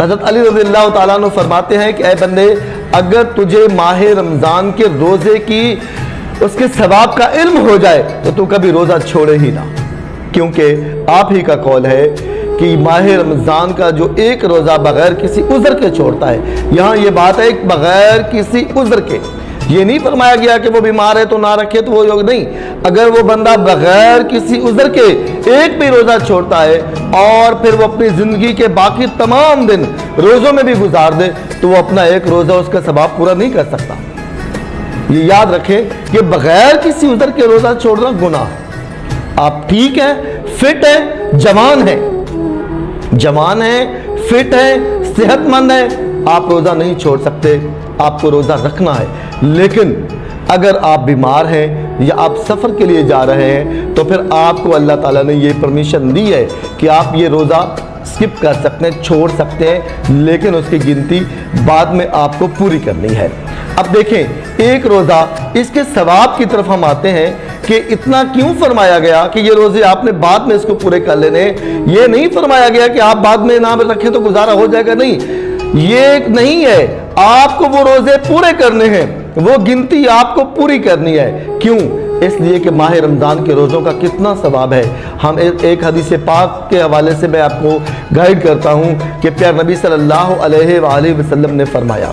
حضرت علی رضی اللہ تعالیٰ عنہ فرماتے ہیں کہ اے بندے، اگر تجھے ماہ رمضان کے روزے کی اس کے ثواب کا علم ہو جائے تو تو کبھی روزہ چھوڑے ہی نہ، کیونکہ آپ ہی کا قول ہے کہ ماہ رمضان کا جو ایک روزہ بغیر کسی عذر کے چھوڑتا ہے، یہاں یہ بات ہے بغیر کسی عذر کے، یہ نہیں فرمایا گیا کہ وہ بیمار ہے تو نہ رکھے تو وہ یوگ نہیں، اگر وہ بندہ بغیر کسی عذر کے ایک بھی روزہ چھوڑتا ہے اور پھر وہ اپنی زندگی کے باقی تمام دن روزوں میں بھی گزار دے تو وہ اپنا ایک روزہ اس کا ثواب پورا نہیں کر سکتا۔ یہ یاد رکھیں کہ بغیر کسی عذر کے روزہ چھوڑنا گناہ ہے۔ آپ ٹھیک ہیں، فٹ ہیں، جوان ہیں، فٹ ہیں، صحت مند ہیں، آپ روزہ نہیں چھوڑ سکتے، آپ کو روزہ رکھنا ہے۔ لیکن اگر آپ بیمار ہیں یا آپ سفر کے لیے جا رہے ہیں تو پھر آپ کو اللہ تعالیٰ نے یہ پرمیشن دی ہے کہ آپ یہ روزہ سکپ کر سکتے ہیں، چھوڑ سکتے ہیں، لیکن اس کی گنتی بعد میں آپ کو پوری کرنی ہے۔ اب دیکھیں، ایک روزہ، اس کے ثواب کی طرف ہم آتے ہیں کہ اتنا کیوں فرمایا گیا کہ یہ روزے آپ نے بعد میں اس کو پورے کر لینے، یہ نہیں فرمایا گیا کہ آپ بعد میں نہ رکھیں تو گزارا ہو جائے گا، نہیں، یہ نہیں ہے، آپ کو وہ روزے پورے کرنے ہیں، وہ گنتی آپ کو پوری کرنی ہے۔ کیوں؟ اس لیے کہ ماہ رمضان کے روزوں کا کتنا ثواب ہے۔ ہم ایک حدیث پاک کے حوالے سے میں آپ کو گائیڈ کرتا ہوں کہ پیارے نبی صلی اللہ علیہ وآلہ وسلم نے فرمایا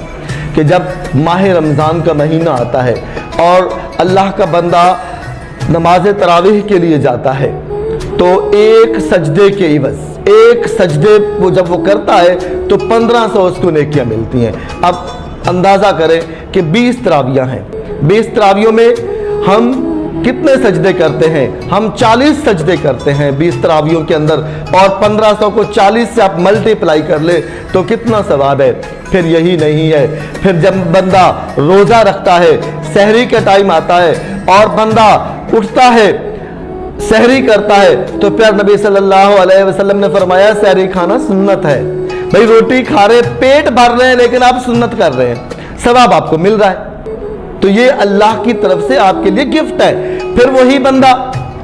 کہ جب ماہ رمضان کا مہینہ آتا ہے اور اللہ کا بندہ نماز تراویح کے لیے جاتا ہے تو ایک سجدے کے عوض، ایک سجدے وہ جب وہ کرتا ہے تو 1500 اس کو نیکیاں ملتی ہیں۔ اب اندازہ کریں کہ 20 تراویحیں ہیں، 20 تراویحوں میں ہم کتنے سجدے کرتے ہیں؟ ہم 40 سجدے کرتے ہیں 20 تراویحوں کے اندر، اور 1500 کو 40 سے آپ ملٹی پلائی کر لیں تو کتنا ثواب ہے۔ پھر یہی نہیں ہے، پھر جب بندہ روزہ رکھتا ہے، سحری کا ٹائم آتا ہے اور بندہ اٹھتا ہے، سحری کرتا ہے، تو پھر نبی صلی اللہ علیہ وسلم نے فرمایا سحری کھانا سنت ہے۔ بھئی روٹی کھا رہے، پیٹ بھر رہے ہیں، لیکن آپ سنت کر رہے ہیں، ثواب آپ کو مل رہا ہے، تو یہ اللہ کی طرف سے آپ کے لیے گفٹ ہے۔ پھر وہی بندہ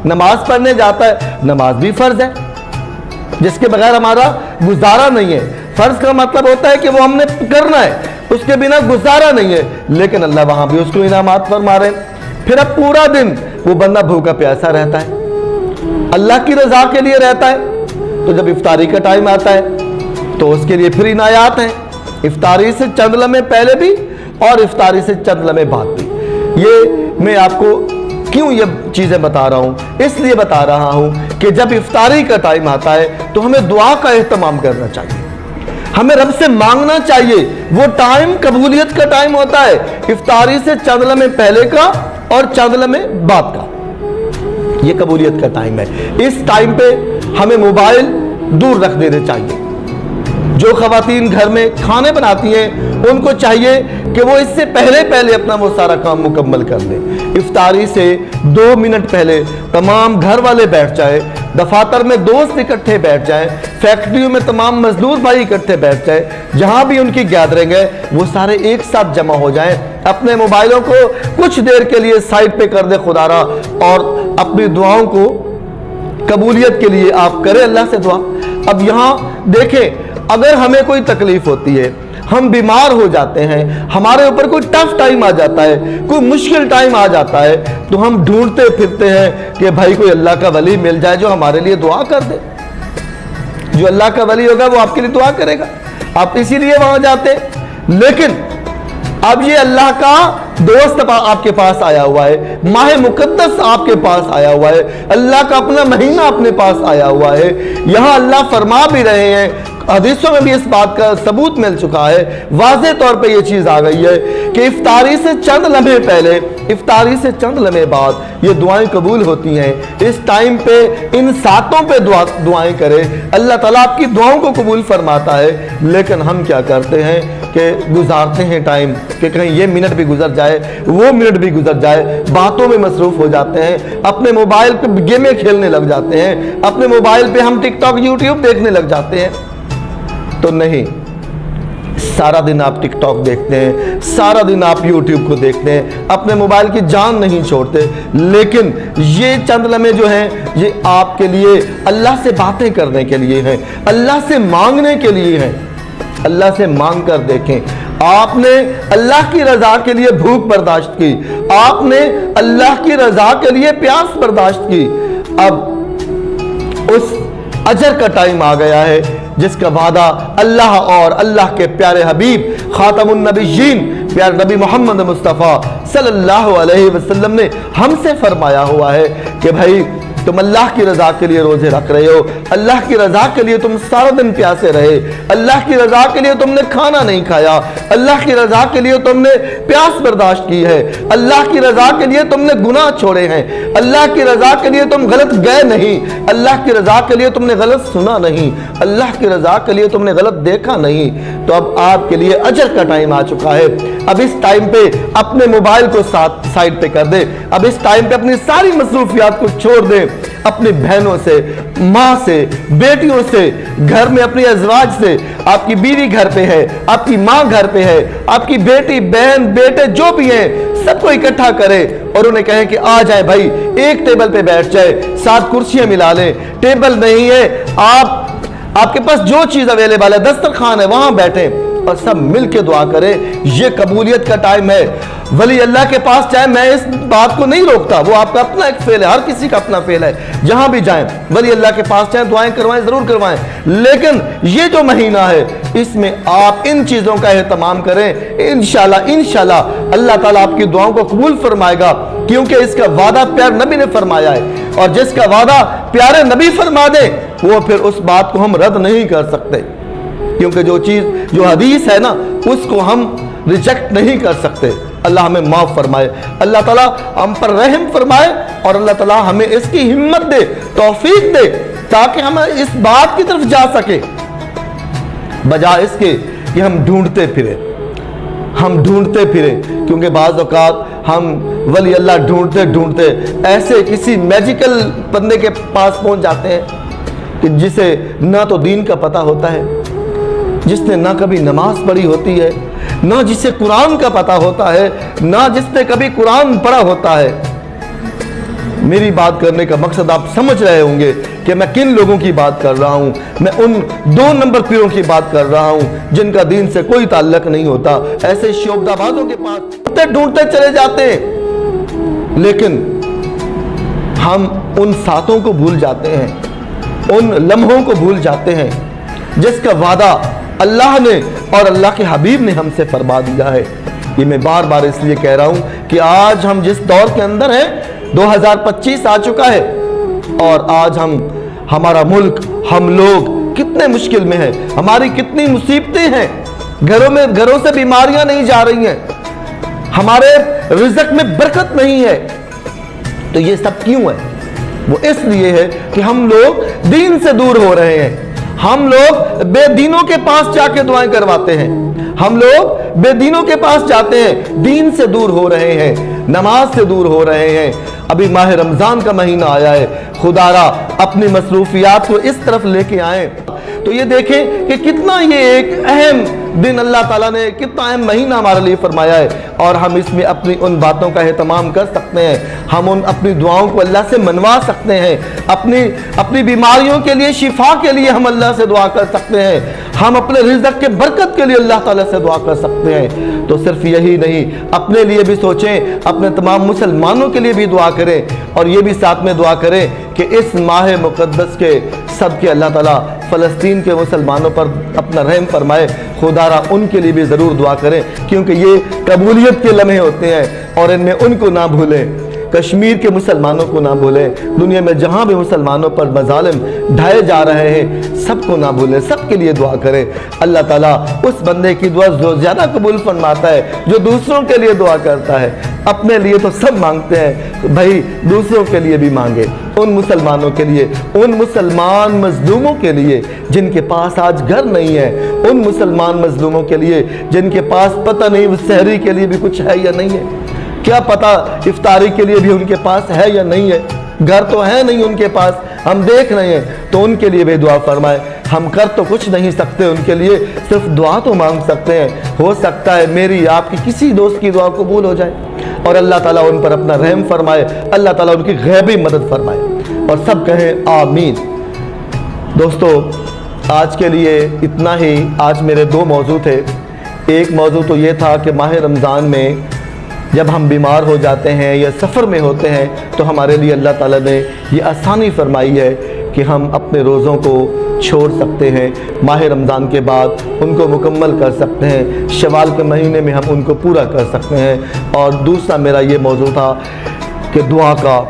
نماز پڑھنے جاتا ہے، نماز بھی فرض ہے جس کے بغیر ہمارا گزارا نہیں ہے۔ فرض کا مطلب ہوتا ہے کہ وہ ہم نے کرنا ہے، اس کے بنا گزارا نہیں ہے، لیکن اللہ وہاں بھی اس کو انعامات فرما رہے ہیں۔ پھر اب پورا دن وہ بندہ بھوکا پیاسا رہتا ہے، اللہ کی رضا کے لیے رہتا ہے، تو جب افطاری کا ٹائم آتا ہے تو اس کے لیے پھر عنایات ہیں، افطاری سے چند لمحے پہلے بھی اور افطاری سے چند لمحے بعد بھی۔ یہ میں آپ کو کیوں یہ چیزیں بتا رہا ہوں؟ اس لیے بتا رہا ہوں کہ جب افطاری کا ٹائم آتا ہے تو ہمیں دعا کا اہتمام کرنا چاہیے، ہمیں رب سے مانگنا چاہیے۔ وہ ٹائم قبولیت کا ٹائم ہوتا ہے، افطاری سے چند لمحے پہلے کا اور چند لمحے بعد کا، یہ قبولیت کا ٹائم ہے۔ اس ٹائم پہ ہمیں موبائل دور رکھ دینے چاہیے۔ جو خواتین گھر میں کھانے بناتی ہیں ان کو چاہیے کہ وہ اس سے پہلے اپنا وہ سارا کام مکمل کر لیں۔ افطاری سے 2 منٹ پہلے تمام گھر والے بیٹھ جائیں، دفاتر میں دوست اکٹھے بیٹھ جائیں، فیکٹریوں میں تمام مزدور بھائی اکٹھے بیٹھ جائیں، جہاں بھی ان کی گیدرنگ ہے وہ سارے ایک ساتھ جمع ہو جائیں، اپنے موبائلوں کو کچھ دیر کے لیے سائڈ پہ کر دے خدا را، اور اپنی دعاؤں کو قبولیت کے لیے آپ کریں اللہ سے دعا۔ اب یہاں دیکھیں، اگر ہمیں کوئی تکلیف ہوتی ہے، ہم بیمار ہو جاتے ہیں، ہمارے اوپر کوئی ٹف ٹائم آ جاتا ہے، کوئی مشکل ٹائم آ جاتا ہے، تو ہم ڈھونڈتے پھرتے ہیں کہ بھائی کوئی اللہ کا ولی مل جائے جو ہمارے لیے دعا کر دے۔ جو اللہ کا ولی ہوگا وہ آپ کے لیے دعا کرے گا، آپ اسی لیے وہاں جاتے۔ لیکن اب یہ اللہ کا دوست آپ کے پاس آیا ہوا ہے، ماہ مقدس آپ کے پاس آیا ہوا ہے، اللہ کا اپنا مہینہ اپنے پاس آیا ہوا ہے، یہاں اللہ فرما بھی رہے ہیں، حدیثوں میں بھی اس بات کا ثبوت مل چکا ہے، واضح طور پہ یہ چیز آ گئی ہے کہ افطاری سے چند لمحے پہلے، افطاری سے چند لمحے بعد یہ دعائیں قبول ہوتی ہیں۔ اس ٹائم پہ ان ساتوں پہ دعائیں کریں، اللہ تعالیٰ آپ کی دعاؤں کو قبول فرماتا ہے۔ لیکن ہم کیا کرتے ہیں کہ گزارتے ہیں ٹائم کہ کہیں یہ منٹ بھی گزر جائے، وہ منٹ بھی گزر جائے، باتوں میں مصروف ہو جاتے ہیں، اپنے موبائل پہ گیمیں کھیلنے لگ جاتے ہیں، اپنے موبائل پہ ہم ٹک ٹاک یوٹیوب دیکھنے لگ جاتے ہیں۔ تو نہیں، سارا دن آپ ٹک ٹاک دیکھتے ہیں، سارا دن آپ یوٹیوب کو دیکھتے ہیں، اپنے موبائل کی جان نہیں چھوڑتے، لیکن یہ چند لمحے جو ہیں یہ آپ کے لیے اللہ سے باتیں کرنے کے لیے ہیں، اللہ سے مانگنے کے لیے ہیں۔ اللہ سے مانگ کر دیکھیں۔ آپ نے اللہ کی رضا کے لیے بھوک برداشت کی، آپ نے اللہ کی رضا کے لیے پیاس برداشت کی، اب اس اجر کا ٹائم آ گیا ہے جس کا وعدہ اللہ اور اللہ کے پیارے حبیب خاتم النبیین پیارے نبی محمد مصطفیٰ صلی اللہ علیہ وسلم نے ہم سے فرمایا ہوا ہے کہ بھائی تم اللہ کی رضا کے لیے روزے رکھ رہے ہو، اللہ کی رضا کے لیے تم سارا دن پیاسے رہے، اللہ کی رضا کے لیے تم نے کھانا نہیں کھایا، اللہ کی رضا کے لیے تم نے پیاس برداشت کی ہے، اللہ کی رضا کے لیے تم نے گناہ چھوڑے ہیں، اللہ کی رضا کے لیے تم غلط گئے نہیں، اللہ کی رضا کے لیے تم نے غلط سنا نہیں، اللہ کی رضا کے لیے تم نے غلط دیکھا نہیں، تو اب آپ کے لیے اجر کا ٹائم آ چکا ہے۔ اب اس ٹائم پہ اپنے موبائل کو سائڈ پہ کر دے، اب اس ٹائم پہ اپنی ساری مصروفیات کو چھوڑ دے، اپنی بہنوں سے، ماں سے، بیٹیوں سے، گھر میں اپنی ازواج سے، آپ کی بیوی گھر پہ ہے، آپ کی ماں گھر پہ ہے، آپ کی بیٹی، بہن، بیٹے جو بھی ہیں سب کو اکٹھا کرے اور انہیں کہیں کہ آ جائے بھائی ایک ٹیبل پہ بیٹھ جائے، 7 کرسیاں ملا لیں، ٹیبل نہیں ہے آپ کے پاس جو چیز اویلیبل ہے دسترخوان ہے وہاں بیٹھیں اور سب مل کے دعا کریں۔ یہ قبولیت کا ٹائم ہے۔ ولی اللہ کے پاس جائیں، میں اس بات کو نہیں روکتا، وہ آپ کا اپنا ایک فعل ہے، ہر کسی کا اپنا فعل ہے، جہاں بھی جائیں ولی اللہ کے پاس جائیں، دعائیں کروائیں، ضرور کروائیں، لیکن یہ جو مہینہ ہے اس میں آپ ان چیزوں کا اہتمام کریں۔ انشاءاللہ اللہ تعالیٰ آپ کی دعاؤں کو قبول فرمائے گا، کیونکہ اس کا وعدہ پیارے نبی نے فرمایا ہے، اور جس کا وعدہ پیارے نبی فرما دے وہ پھر اس بات کو ہم رد نہیں کر سکتے، کیونکہ جو حدیث ہے نا اس کو ہم ریجیکٹ نہیں کر سکتے۔ اللہ ہمیں معاف فرمائے، اللہ تعالیٰ ہم پر رحم فرمائے، اور اللہ تعالیٰ ہمیں اس کی ہمت دے، توفیق دے، تاکہ ہم اس بات کی طرف جا سکے بجائے اس کے کہ ہم ڈھونڈتے پھریں، کیونکہ بعض اوقات ہم ولی اللہ ڈھونڈتے ایسے کسی میجیکل بندے کے پاس پہنچ جاتے ہیں کہ جسے نہ تو دین کا پتہ ہوتا ہے، جس نے نہ کبھی نماز پڑھی ہوتی ہے، نہ جسے قرآن کا پتہ ہوتا ہے، نہ جس نے کبھی قرآن پڑھا ہوتا ہے۔ میری بات کرنے کا مقصد آپ سمجھ رہے ہوں گے کہ میں کن لوگوں کی بات کر رہا ہوں۔ میں ان 2 نمبر پیروں کی بات کر رہا ہوں جن کا دین سے کوئی تعلق نہیں ہوتا، ایسے شعبدہ بازوں کے پاس ڈھونڈتے چلے جاتے ہیں، لیکن ہم ان ساتوں کو بھول جاتے ہیں، ان لمحوں کو بھول جاتے ہیں جس کا وعدہ اللہ نے اور اللہ کے حبیب نے ہم سے فرما دیا ہے۔ یہ میں بار بار اس لیے کہہ رہا ہوں کہ آج ہم جس دور کے اندر ہیں 2025 آ چکا ہے، اور آج ہمارا ملک، ہم لوگ کتنے مشکل میں ہیں، ہماری کتنی مصیبتیں ہیں، گھروں سے بیماریاں نہیں جا رہی ہیں، ہمارے رزق میں برکت نہیں ہے، تو یہ سب کیوں ہے؟ وہ اس لیے ہے کہ ہم لوگ دین سے دور ہو رہے ہیں، ہم لوگ بے دینوں کے پاس جا کے دعائیں کرواتے ہیں، ہم لوگ بے دینوں کے پاس جاتے ہیں، دین سے دور ہو رہے ہیں، نماز سے دور ہو رہے ہیں۔ ابھی ماہ رمضان کا مہینہ آیا ہے، خدا را اپنی مصروفیات کو اس طرف لے کے آئیں تو یہ دیکھیں کہ کتنا یہ ایک اہم دن اللہ تعالیٰ نے، کتنا اہم مہینہ ہمارے لیے فرمایا ہے، اور ہم اس میں اپنی ان باتوں کا اہتمام کر سکتے ہیں، ہم اپنی دعاؤں کو اللہ سے منوا سکتے ہیں، اپنی بیماریوں کے لیے، شفا کے لیے ہم اللہ سے دعا کر سکتے ہیں، ہم اپنے رزق کے برکت کے لیے اللہ تعالیٰ سے دعا کر سکتے ہیں۔ تو صرف یہی نہیں، اپنے لیے بھی سوچیں، اپنے تمام مسلمانوں کے لیے بھی دعا کریں، اور یہ بھی ساتھ میں دعا کریں کہ اس ماہ مقدس کے صدقے اللہ تعالیٰ فلسطین کے مسلمانوں پر اپنا رحم فرمائے۔ خدا را ان کے لیے بھی ضرور دعا کریں، کیونکہ یہ قبولیت کے لمحے ہوتے ہیں، اور ان میں ان کو نہ بھولیں، کشمیر کے مسلمانوں کو نہ بھولیں، دنیا میں جہاں بھی مسلمانوں پر مظالم ڈھائے جا رہے ہیں سب کو نہ بھولیں، سب کے لیے دعا کریں۔ اللہ تعالیٰ اس بندے کی دعا جو زیادہ قبول فرماتا ہے جو دوسروں کے لیے دعا کرتا ہے۔ اپنے لیے تو سب مانگتے ہیں، بھائی دوسروں کے لیے بھی مانگے، ان مسلمانوں کے لیے، ان مسلمان مظلوموں کے لیے جن کے پاس آج گھر نہیں ہے، ان مسلمان مظلوموں کے لیے جن کے پاس پتہ نہیں وہ سحری کے لیے بھی کچھ ہے یا نہیں ہے، کیا پتہ افطاری کے لیے بھی ان کے پاس ہے یا نہیں ہے، گھر تو ہے نہیں ان کے پاس، ہم دیکھ رہے ہیں، تو ان کے لیے بھی دعا فرمائے۔ ہم کر تو کچھ نہیں سکتے ان کے لیے، صرف دعا تو مانگ سکتے ہیں۔ ہو سکتا ہے میری آپ کی کسی دوست کی دعا قبول ہو جائے اور اللہ تعالیٰ ان پر اپنا رحم فرمائے، اللہ تعالیٰ ان کی غیبی مدد فرمائے، اور سب کہیں آمین۔ دوستو، آج کے لیے اتنا ہی۔ آج میرے 2 موضوع تھے۔ ایک موضوع تو یہ تھا کہ ماہ رمضان میں جب ہم بیمار ہو جاتے ہیں یا سفر میں ہوتے ہیں تو ہمارے لیے اللہ تعالیٰ نے یہ آسانی فرمائی ہے کہ ہم اپنے روزوں کو چھوڑ سکتے ہیں، ماہ رمضان کے بعد ان کو مکمل کر سکتے ہیں، شوال کے مہینے میں ہم ان کو پورا کر سکتے ہیں۔ اور دوسرا میرا یہ موضوع تھا کہ دعا کا،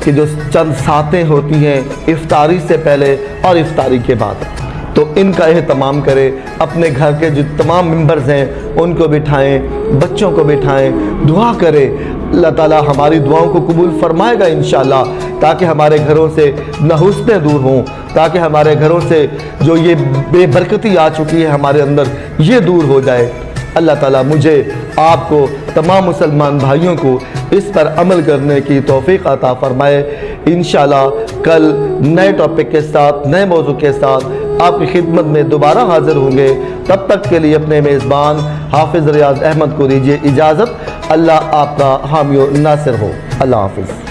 کہ جو چند ساعتیں ہوتی ہیں افطاری سے پہلے اور افطاری کے بعد، تو ان کا اہتمام کرے۔ اپنے گھر کے جو تمام ممبرز ہیں ان کو بٹھائیں، بچوں کو بٹھائیں، دعا کرے۔ اللہ تعالیٰ ہماری دعاؤں کو قبول فرمائے گا انشاءاللہ، تاکہ ہمارے گھروں سے نحوستیں دور ہوں، تاکہ ہمارے گھروں سے جو یہ بے برکتی آ چکی ہے ہمارے اندر یہ دور ہو جائے۔ اللہ تعالیٰ مجھے، آپ کو، تمام مسلمان بھائیوں کو اس پر عمل کرنے کی توفیق عطا فرمائے۔ انشاءاللہ کل نئے ٹاپک کے ساتھ، نئے موضوع کے ساتھ آپ کی خدمت میں دوبارہ حاضر ہوں گے۔ تب تک کے لیے اپنے میزبان حافظ ریاض احمد کو دیجیے اجازت۔ اللہ آپ کا حامی و ناصر ہو۔ اللہ حافظ۔